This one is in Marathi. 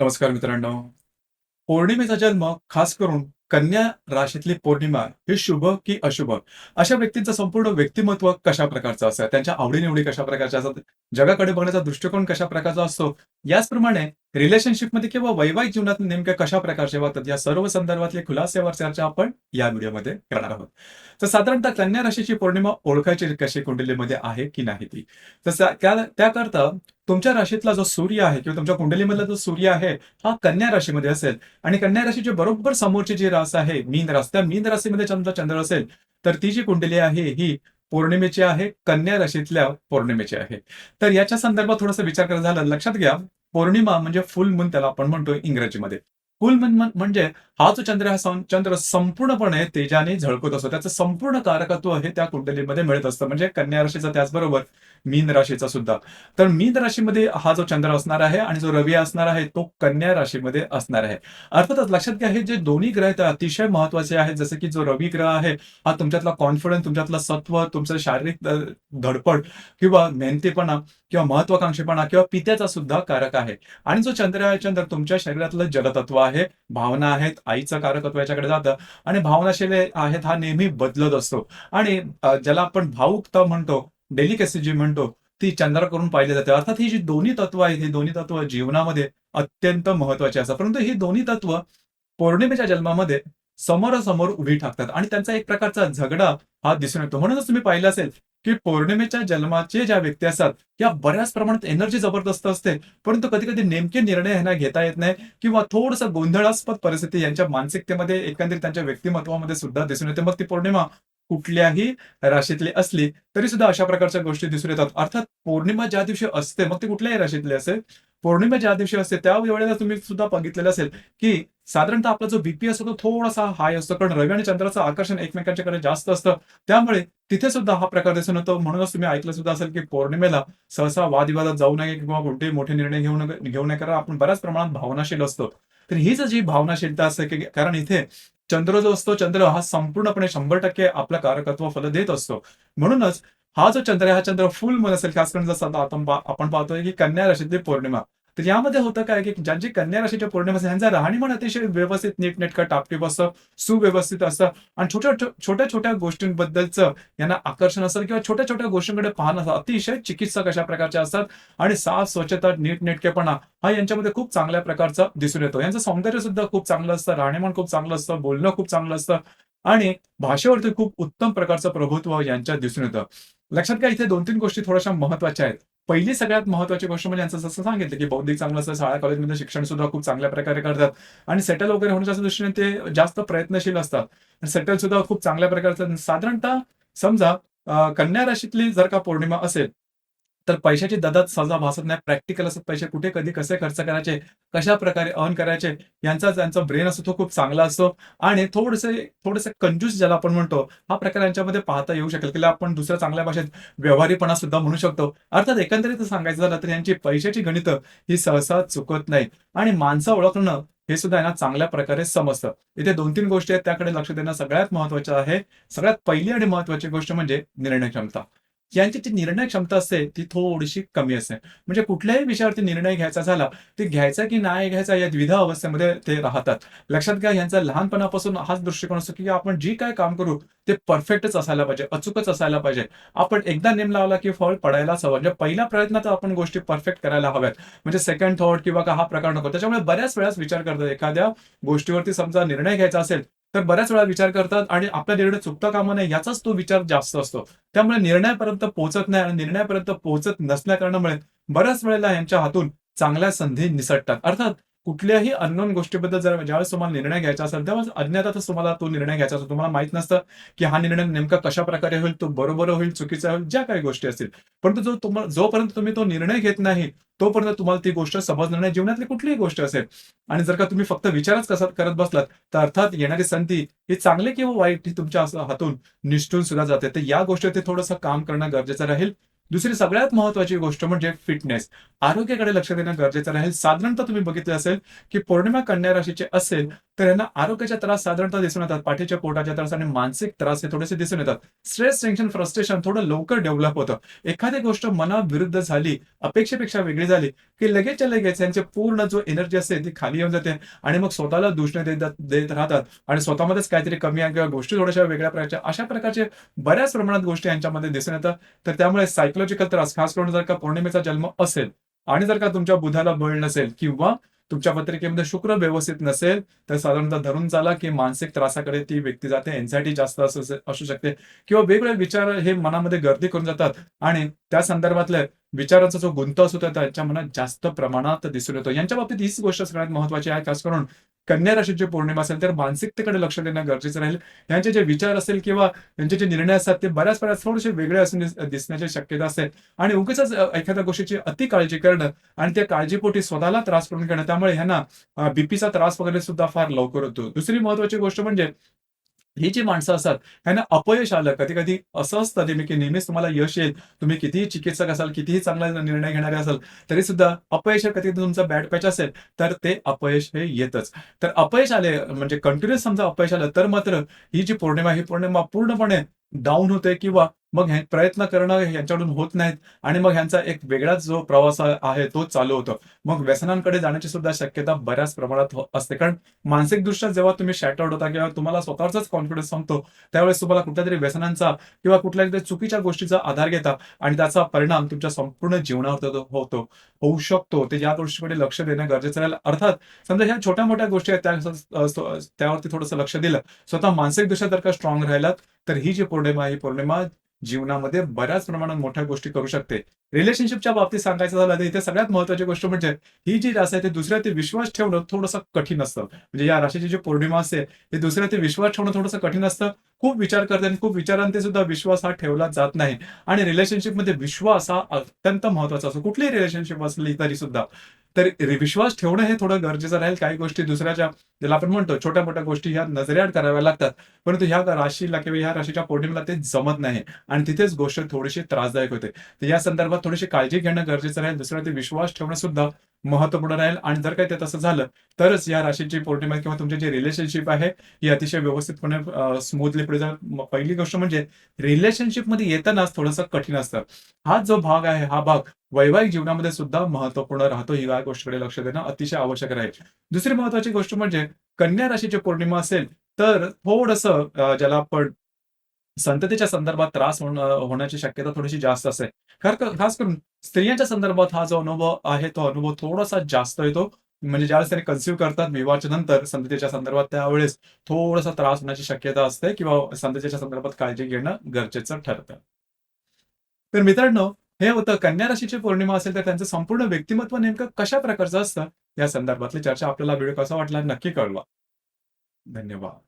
नमस्कार मित्रांनो. पौर्णिमेचा जन्म खास करून कन्या राशीतली पौर्णिमा ही शुभ की अशुभ अशा व्यक्तींचं संपूर्ण व्यक्तिमत्व कशा प्रकारचं असतं, त्यांच्या आवडीनिवडी कशा प्रकारच्या असतात, जगाकडे बघण्याचा दृष्टिकोन कशा प्रकारचा असतो, याचप्रमाणे रिलेशनशिपमध्ये किंवा वैवाहिक जीवनात नेमक्या कशा प्रकारचे वागतात, या सर्व संदर्भातले खुलासेवर चर्चा आपण या व्हिडिओमध्ये करणार आहोत. तर साधारणतः कन्या राशीची पौर्णिमा ओळखायची कशी, कुंडलीमध्ये आहे की नाही ती. तसं त्याकरता तुमच्या राशीतला जो सूर्य आहे किंवा तुमच्या कुंडलीमधला जो सूर्य आहे, हा कन्या राशीमध्ये असेल आणि कन्या राशीच्या बरोबर समोरची जी रास आहे मीन रास, त्या मीन राशीमध्ये चंद्र असेल, तर ती जी कुंडली आहे ही पौर्णिमेची आहे, कन्या राशीतल्या पौर्णिमेची आहे. तर याच्या संदर्भात थोडासा विचार करायचा झाला, लक्षात घ्या, पौर्णिमा म्हणजे फुल मून त्याला आपण म्हणतो इंग्रजीमध्ये. फुल मून म्हणजे हा जो चंद्र, हा चंद्र संपूर्णपणे तेजाने झळकत असतो. त्याचं संपूर्ण कारकत्व हे त्या कुंडलीमध्ये मिळत असतं. म्हणजे कन्या राशीचा त्याचबरोबर मीन राशीचा सुद्धा. तर मीन राशीमध्ये हा जो चंद्र असणार आहे आणि जो रवी असणार आहे तो कन्या राशीमध्ये असणार आहे. अर्थातच लक्षात घ्या, हे जे दोन्ही ग्रह आहेत अतिशय महत्त्वाचे आहेत. जसं की जो रवी ग्रह आहे, हा तुमच्यातला कॉन्फिडन्स, तुमच्यातला सत्व, तुमचं शारीरिक धडपड किंवा मेहनतीपणा किंवा महत्वाकांक्षीपणा किंवा पित्याचा सुद्धा कारक आहे. आणि जो चंद्र आहे, चंद्र तुमच्या शरीरातलं जलतत्व आहे, भावना आहेत, आईचं कारकत्व याच्याकडे जातं आणि भावनाशील आहेत, हा नेहमी बदलत असतो. आणि ज्याला आपण भावुकता म्हणतो, डेलिकेसी जी म्हणतो, ती चंद्राकडून पाहिली जाते. अर्थात ही जी दोन्ही तत्व आहेत, ही दोन्ही तत्व जीवनामध्ये अत्यंत महत्त्वाची असतात. परंतु ही दोन्ही तत्व पौर्णिमेच्या जन्मामध्ये समोरासमोर उभी ठाकतात आणि त्यांचा एक प्रकारचा झगडा हा दिसून येतो. म्हणूनच तुम्ही पाहिलं असेल, की पौर्णिमेच्या जन्माचे ज्या व्यक्ती असतात, या बऱ्याच प्रमाणात एनर्जी जबरदस्त असते. परंतु कधी-कधी नेमके निर्णय ह्यांना घेता येत नाही किंवा थोडंसं गोंधळास्पद परिस्थिती यांच्या मानसिकतेमध्ये, एकंदरीत त्यांच्या व्यक्तिमत्वामध्ये सुद्धा दिसून येते. मग ती पौर्णिमा कुठल्याही राशीतली असली, तरी सुद्धा अशा प्रकारच्या गोष्टी दिसून येतात. अर्थात पौर्णिमा ज्या दिवशी असते, मग ती कुठल्याही राशीतली असेल, पौर्णिमा ज्या दिवशी असते, त्यावेळेला तुम्ही सुद्धा बघितलेलं असेल, की साधारणतः आपला जो बीपी असतो तो थोडासा हाय असतो. कारण रवी आणि चंद्राचं आकर्षण एकमेकांच्याकडे जास्त असतं. त्यामुळे तिथे सुद्धा हा प्रकार दिसून येतो. म्हणूनच तुम्ही ऐकलं सुद्धा असेल, की पौर्णिमेला सहसा वादविवादात जाऊ नये किंवा कोणतेही मोठे निर्णय घेऊ नये, कारण आपण बऱ्याच प्रमाणात भावनाशील असतो. तर हीच जी भावनाशीलता असते, की कारण इथे चंद्र जो असतो, चंद्र हा संपूर्णपणे 100% आपलं कारकत्व फल देत असतो. म्हणूनच हा जो चंद्र आहे, हा चंद्र फुल मून असेल, खास करून जसं आता आपण पाहतोय, की कन्या राशीतली पौर्णिमा. तर यामध्ये होतं काय, की ज्यांची कन्या राशीच्या पौर्णिमा असते, त्यांचं राहणीमान अतिशय व्यवस्थित, नीटनेटकं, टापटीप असतं, सुव्यवस्थित असतं आणि छोट्या-छोट्या गोष्टींबद्दलचं यांना आकर्षण असेल किंवा छोट्या-छोट्या गोष्टींकडे पाहणं असं अतिशय चिकित्सक अशा प्रकारचे असतात आणि साफ, स्वच्छता, नीटनेटकेपणा हा यांच्यामध्ये खूप चांगल्या प्रकारचा दिसून येतो. यांचं सौंदर्य सुद्धा खूप चांगलं असतं, राहणीमान खूप चांगलं असतं, बोलणं खूप चांगलं असतं आणि भाषेवरती खूप उत्तम प्रकारचं प्रभुत्व यांच्यात दिसून येतं. लक्षात घ्या, इथे 2-3 गोष्टी थोड्याशा महत्त्वाच्या आहेत. पहिली सगळ्यात महत्त्वाची गोष्ट म्हणजे यांचं जसं सांगितलं, की बौद्धिक चांगलं असतं, शाळा कॉलेजमध्ये शिक्षण सुद्धा खूप चांगल्या प्रकारे करतात आणि सेटल वगैरे होण्याच्या दृष्टीने ते जास्त प्रयत्नशील असतात. सेटल सुद्धा खूप चांगल्या प्रकारचं साधारणतः समजा कन्या राशीतली जर का पौर्णिमा असेल, तर पैशाची ददात सहसा भासत नाही. प्रॅक्टिकल असतात पैसे कुठे, कधी, कसे खर्च करायचे, कशाप्रकारे अर्न करायचे, त्यांचा ब्रेन असतो तो खूप चांगला असतो आणि थोडेसे कंजूस ज्याला आपण म्हणतो, हा प्रकार यांच्यामध्ये पाहता येऊ शकेल, किंवा आपण दुसऱ्या चांगल्या भाषेत व्यवहारीपणा सुद्धा म्हणू शकतो. अर्थात एकंदरीत सांगायचं झालं तर यांची पैशाची गणितं ही सहसा चुकत नाहीत आणि माणसं ओळखणं हे सुद्धा यांना चांगल्या प्रकारे समजतं. इथे 2-3 गोष्टी आहेत, त्याकडे लक्ष देणं सगळ्यात महत्त्वाचं आहे. सगळ्यात पहिली आणि महत्त्वाची गोष्ट म्हणजे निर्णय क्षमता. यांची जी निर्णय क्षमता असते ती थोडीशी कमी असते. म्हणजे कुठल्याही विषयावरती निर्णय घ्यायचा झाला, ते घ्यायचा की नाही घ्यायचा या द्विधा अवस्थेमध्ये ते राहतात. लक्षात घ्या, यांचा लहानपणापासून हाच दृष्टिकोन असतो, की आपण जी काही काम करू ते परफेक्टच असायला पाहिजे, अचूकच असायला पाहिजे. आपण एकदा नेम लावला की फळ पडायलाच हवं. म्हणजे पहिल्या प्रयत्नात आपण गोष्टी परफेक्ट करायला हव्यात. म्हणजे सेकंड थॉट किंवा हा प्रकार नको. त्याच्यामुळे बऱ्याच वेळेस विचार करतात, एखाद्या गोष्टीवरती समजा निर्णय घ्यायचा असेल, तर बऱ्याच वेळा विचार करतात आणि आपला निर्णय चुकता कामा नये याचाच तो विचार जास्त असतो. त्यामुळे निर्णयापर्यंत पोहोचत नाही आणि निर्णयापर्यंत पोहोचत नसल्या कारणामुळे बऱ्याच वेळेला यांच्या हातून चांगल्या संधी निसटतात. अर्थात कुठल्याही अननोन गोष्टीबद्दल जर ज्यावेळेस तुम्हाला निर्णय घ्यायचा असेल, त्यावेळेस अज्ञातातच तुम्हाला तो निर्णय घ्यायचा असतो. तुम्हाला माहीत नसतं, की हा निर्णय नेमका कशाप्रकारे होईल, तो बरोबर होईल, चुकीचा होईल, ज्या काही गोष्टी असतील. परंतु जोपर्यंत तुम्ही तो निर्णय घेत नाही, तोपर्यंत तुम्हाला ती गोष्ट समजणार नाही. जीवनातली कुठलीही गोष्ट असेल आणि जर का तुम्ही फक्त विचारच करत बसलात, तर अर्थात येणारी संधी ही चांगली किंवा वाईट ही तुमच्या हातून निसटून सुद्धा जाते. तर या गोष्टीवरती थोडंसं काम करणं गरजेचं राहील. दुसरी सगळ्यात महत्त्वाची गोष्ट म्हणजे फिटनेस. आरोग्याकडे लक्ष देणं गरजेचं राहील. साधारणतः तुम्ही बघितलं असेल, की पौर्णिमा कन्या राशीची असेल, तर यांना आरोग्याचे त्रास साधारणतः दिसून येतात. पाठीच्या पोटाचे त्रास आणि मानसिक त्रास हे थोडेसे दिसून येतात. स्ट्रेस, टेन्शन, फ्रस्ट्रेशन थोडं लवकर डेव्हलप होतं. एखादी गोष्ट मनाविरुद्ध झाली, अपेक्षेपेक्षा वेगळी झाली, की लगेचच्या लगेच यांची पूर्ण जो एनर्जी असते ती खाली येऊन जाते आणि मग स्वतःला दूषणं देत राहतात आणि स्वतःमध्येच काहीतरी कमी आहे किंवा गोष्टी थोड्याशा वेगळ्या प्रकारच्या अशा प्रकारचे बऱ्याच प्रमाणात गोष्टी यांच्यामध्ये दिसून येतात. तर त्यामुळे सायकॉलॉजिकल त्रास खास करून जर का पौर्णिमेचा जन्म असेल आणि जर का तुमच्या बुधाला बळ नसेल किंवा तुमच्या पत्रिकेमध्ये शुक्र व्यवस्थित नसेल, तर साधारणतः धरून चाला, की मानसिक त्रासाकडे ती व्यक्ती जाते. अँक्झायटी जास्त असू शकते किंवा वेगवेगळे विचार हे मनामध्ये गर्दी करून जातात आणि त्या संदर्भातल्या विचारांचा जो गुंत असतो तो त्यांच्या मनात जास्त प्रमाणात दिसून येतो. यांच्या बाबतीत हीच गोष्ट सगळ्यात महत्त्वाची आहे. खास करून कन्या राशीची पौर्णिमा असेल, तर मानसिकतेकडे लक्ष देणं गरजेचं राहील. यांचे जे विचार असेल किंवा यांचे जे निर्णय असतात, ते बऱ्याच थोडेसे वेगळे असून दिसण्याची शक्यता असते आणि उगीचच एखाद्या गोष्टीची अति काळजी करणं आणि त्या काळजीपोटी स्वतःला त्रास करून घेणं, त्यामुळे ह्यांना बीपीचा त्रास वगैरे सुद्धा फार लवकर होतो. दुसरी महत्त्वाची गोष्ट म्हणजे ही जी माणसं असतात, ह्यांना अपयश आलं, कधी-कधी असं असतं नेहमी, की नेहमीच तुम्हाला यश येईल. तुम्ही कितीही चिकित्सक असाल, कितीही चांगला निर्णय घेणारे असाल, तरीसुद्धा अपयश कधी तुमचा बॅड पॅच असेल, तर ते अपयश हे येतच. तर अपयश आले म्हणजे कंटिन्यूअस समजा अपयश आलं, तर मात्र ही जी पौर्णिमा, ही पौर्णिमा पूर्णपणे डाउन होते किंवा मग हे प्रयत्न करणं यांच्याकडून होत नाहीत आणि मग ह्यांचा एक वेगळाच जो प्रवास आहे, तो चालू होतो. मग व्यसनांकडे जाण्याची सुद्धा शक्यता बऱ्याच प्रमाणात असते. कारण मानसिकदृष्ट्या जेव्हा तुम्ही शॅटर्ड होता किंवा तुम्हाला स्वतःचाच कॉन्फिडन्स संपतो, त्यावेळेस तुम्हाला कुठल्यातरी व्यसनांचा किंवा कुठल्यातरी चुकीच्या गोष्टीचा आधार घेता आणि त्याचा परिणाम तुमच्या संपूर्ण जीवनावर होऊ शकतो. तर या गोष्टीकडे लक्ष देणं गरजेचं राहील. अर्थात समजा ह्या छोट्या-मोठ्या गोष्टी आहेत त्यावरती थोडंसं लक्ष दिलं, स्वतः मानसिकदृष्ट्या जर का स्ट्रॉंग राहिलात, तर ही जी पौर्णिमा आहे, ही पौर्णिमा जीवनामध्ये बऱ्याच प्रमाणात मोठ्या गोष्टी करू शकते. रिलेशनशिपच्या बाबतीत सांगायचं झालं तर इथे सगळ्यात महत्त्वाची गोष्ट म्हणजे ही जी रास आहे, ती दुसऱ्यावरती विश्वास ठेवणं थोडंसं कठीण असतं. म्हणजे या राशीची जी पौर्णिमा असते, ती दुसऱ्यावरती विश्वास ठेवणं थोडंसं कठीण असतं. खूप विचार करते आणि खूप विचारांते सुद्धा विश्वास हा ठेवला जात नाही आणि रिलेशनशिपमध्ये विश्वास हा अत्यंत महत्त्वाचा असतो. कुठलीही रिलेशनशिप असली तरी सुद्धा. तर विश्वास ठेवणं हे थोडं गरजेचं राहील. काही गोष्टी दुसऱ्याच्या ज्याला आपण म्हणतो छोट्या-मोठ्या गोष्टी ह्या नजरेआड कराव्या लागतात. परंतु ह्या राशीला किंवा ह्या राशीच्या पौर्णिमेला ते जमत नाही आणि तिथेच गोष्ट थोडीशी त्रासदायक होते. तर या संदर्भात थोडीशी काळजी घेणं गरजेचं राहील. दुसऱ्यावरती विश्वास ठेवणं सुद्धा महत्त्वपूर्ण राहील आणि जर काही ते तसं झालं, तरच या राशीची पौर्णिमा किंवा तुमची जी रिलेशनशिप आहे, ही अतिशय व्यवस्थितपणे स्मूथली पुढे जाईल. पहिली गोष्ट म्हणजे रिलेशनशिपमध्ये येतानाच थोडंसं कठीण असतं. हा जो भाग आहे, हा भाग वैवाहिक जीवनामध्ये सुद्धा महत्त्वपूर्ण राहतो. ही या गोष्टीकडे लक्ष देणं अतिशय आवश्यक राहील. दुसरी महत्त्वाची गोष्ट म्हणजे कन्या राशीची पौर्णिमा असेल, तर थोडंसं ज्याला आपण संततीच्या संदर्भात त्रास होण्याची शक्यता थोडीशी जास्त असते. खास करून स्त्रियांच्या संदर्भात हा जो अनुभव आहे, तो अनुभव थोडासा जास्त येतो. म्हणजे ज्यावेळेस त्यांनी कन्सीव्ह करतात विवाहाच्या नंतर संततीच्या संदर्भात, त्यावेळेस थोडासा त्रास होण्याची शक्यता असते किंवा संततीच्या संदर्भात काळजी घेणं गरजेचं ठरतं. तर मित्रांनो, हे होतं कन्या राशीची पौर्णिमा असेल, तर त्यांचं संपूर्ण व्यक्तिमत्व नेमकं कशा प्रकारचं असतं, या संदर्भातली चर्चा आपल्याला व्हिडिओ कसा वाटला नक्की कळवा. धन्यवाद.